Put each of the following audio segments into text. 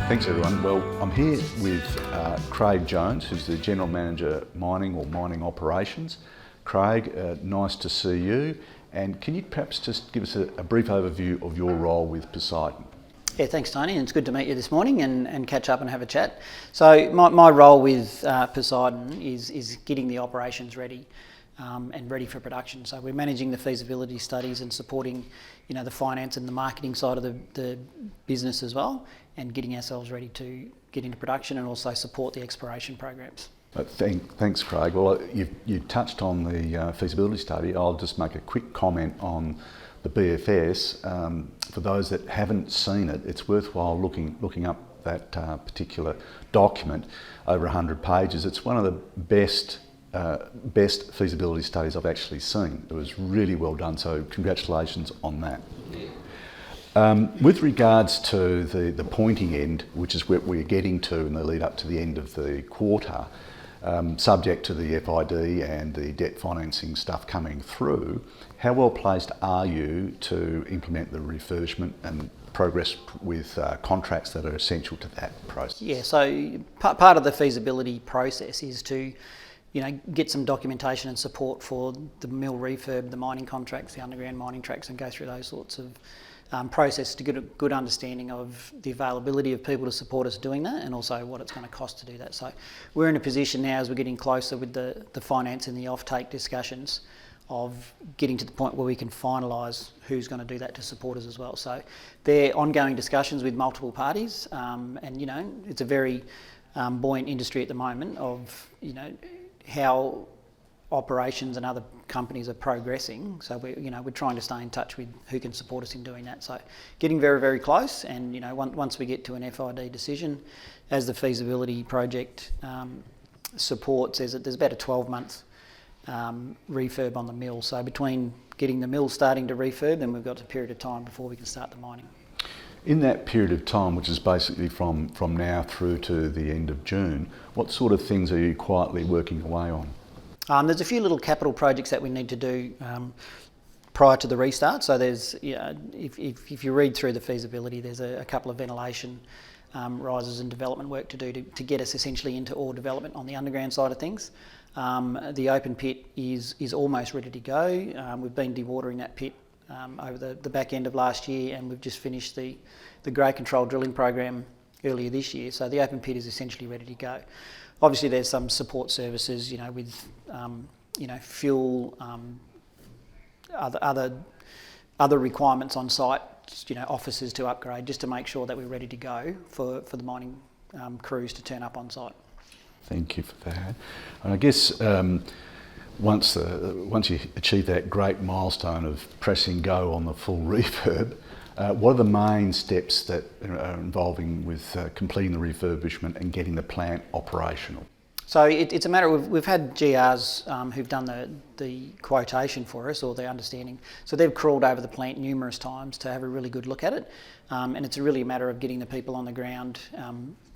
Thanks everyone. Well, I'm here with Craig Jones, who's the General Manager Mining or Mining Operations. Craig, nice to see you. And can you perhaps just give us a brief overview of your role with Poseidon? Yeah, thanks Tony, and it's good to meet you this morning and catch up and have a chat. So my role with Poseidon is getting the operations ready and ready for production. So we're managing the feasibility studies and supporting, the finance and the marketing side of the business as well, and getting ourselves ready to get into production and also support the exploration programs. Thanks, Craig. Well, you touched on the feasibility study. I'll just make a quick comment on the BFS. For those that haven't seen it, it's worthwhile looking up that particular document, over 100 pages. It's one of the best feasibility studies I've actually seen. It was really well done, so congratulations on that. With regards to the pointing end, which is where we're getting to in the lead up to the end of the quarter, subject to the FID and the debt financing stuff coming through, how well placed are you to implement the refurbishment and progress with contracts that are essential to that process? Yeah, so part of the feasibility process is to get some documentation and support for the mill refurb, the mining contracts, the underground mining tracks, and go through those sorts of process to get a good understanding of the availability of people to support us doing that, and also what it's going to cost to do that. So we're in a position now, as we're getting closer with the finance and the offtake discussions, of getting to the point where we can finalise who's going to do that to support us as well. So they're ongoing discussions with multiple parties, and it's a very buoyant industry at the moment of how operations and other companies are progressing. So we're trying to stay in touch with who can support us in doing that. So getting very, very close, and once we get to an FID decision, as the feasibility project supports, there's about a 12-month refurb on the mill. So between getting the mill starting to refurb, then we've got a period of time before we can start the mining. In that period of time, which is basically from now through to the end of June, what sort of things are you quietly working away on? There's a few little capital projects that we need to do prior to the restart. So there's, if you read through the feasibility, there's a couple of ventilation rises and development work to do to get us essentially into ore development on the underground side of things. The open pit is almost ready to go. We've been dewatering that pit over the back end of last year, and we've just finished the grade control drilling program earlier this year. So the open pit is essentially ready to go. Obviously, there's some support services, with fuel, other requirements on site, offices to upgrade, just to make sure that we're ready to go for the mining crews to turn up on site. Thank you for that. And I guess once you achieve that great milestone of pressing go on the full refurb, what are the main steps that are involving with completing the refurbishment and getting the plant operational? So it's a matter of, we've had GRs who've done the quotation for us, or the understanding. So they've crawled over the plant numerous times to have a really good look at it. And it's really a matter of getting the people on the ground,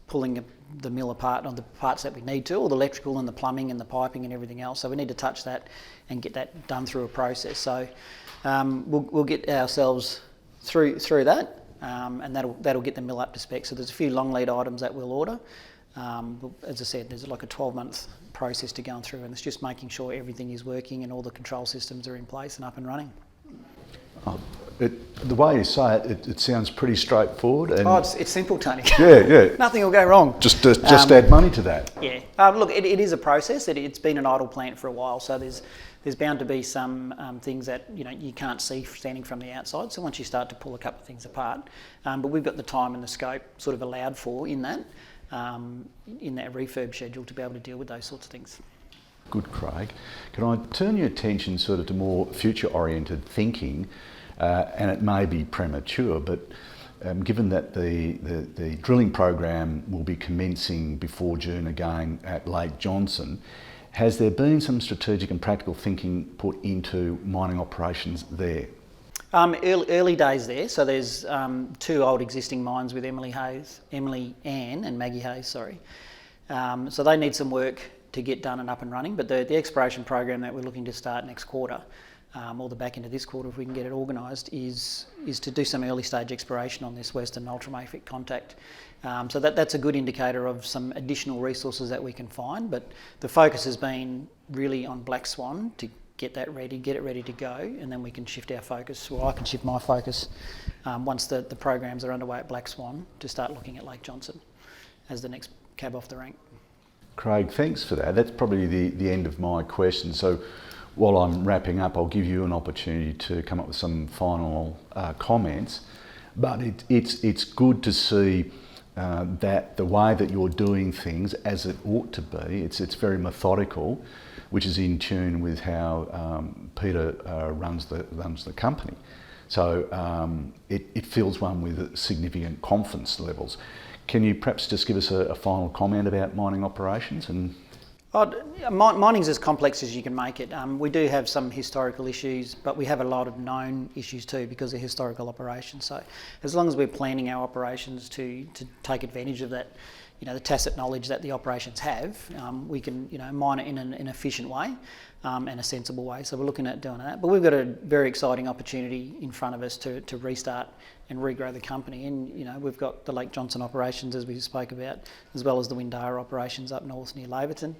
pulling the mill apart on the parts that we need to, all the electrical and the plumbing and the piping and everything else. So we need to touch that and get that done through a process. So we'll get ourselves through that, and that'll get the mill up to spec. So there's a few long lead items that we'll order. As I said, there's like a 12-month process to go through, and it's just making sure everything is working and all the control systems are in place and up and running. The way you say it sounds pretty straightforward. And it's simple, Tony. Yeah. Nothing will go wrong. Just add money to that. Yeah. Look, it is a process. It's been an idle plant for a while, so there's bound to be some things that you can't see standing from the outside. So once you start to pull a couple of things apart, but we've got the time and the scope sort of allowed for in that refurb schedule to be able to deal with those sorts of things. Good, Craig. Can I turn your attention sort of to more future-oriented thinking? And it may be premature, but given that the drilling program will be commencing before June again at Lake Johnson, has there been some strategic and practical thinking put into mining operations there? Early days there. So there's two old existing mines with Emily Ann and Maggie Hayes, so they need some work to get done and up and running, but the exploration program that we're looking to start next quarter or the back end of this quarter, if we can get it organised, is to do some early stage exploration on this western ultramafic contact. So that's a good indicator of some additional resources that we can find, but the focus has been really on Black Swan to get it ready to go, and then we can shift our focus, or I can shift my focus once the programs are underway at Black Swan, to start looking at Lake Johnson as the next cab off the rank. Craig, thanks for that. That's probably the end of my question. So while I'm wrapping up, I'll give you an opportunity to come up with some final comments. But it's good to see that the way that you're doing things as it ought to be, it's very methodical, which is in tune with how Peter runs the company. So it fills one with significant confidence levels. Can you perhaps just give us a final comment about mining operations? Mining's as complex as you can make it. We do have some historical issues, but we have a lot of known issues too because of historical operations. So as long as we're planning our operations to take advantage of that, the tacit knowledge that the operations have, we can mine it in an efficient way and a sensible way. So we're looking at doing that. But we've got a very exciting opportunity in front of us to restart and regrow the company. And we've got the Lake Johnson operations, as we spoke about, as well as the Windara operations up north near Laverton.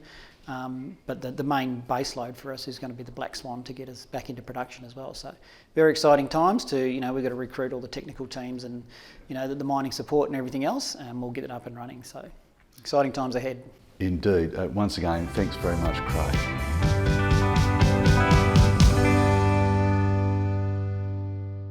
But the main base load for us is going to be the Black Swan to get us back into production as well. So very exciting times we've got to recruit all the technical teams and the mining support and everything else, and we'll get it up and running. So exciting times ahead. Indeed. Once again, thanks very much, Craig.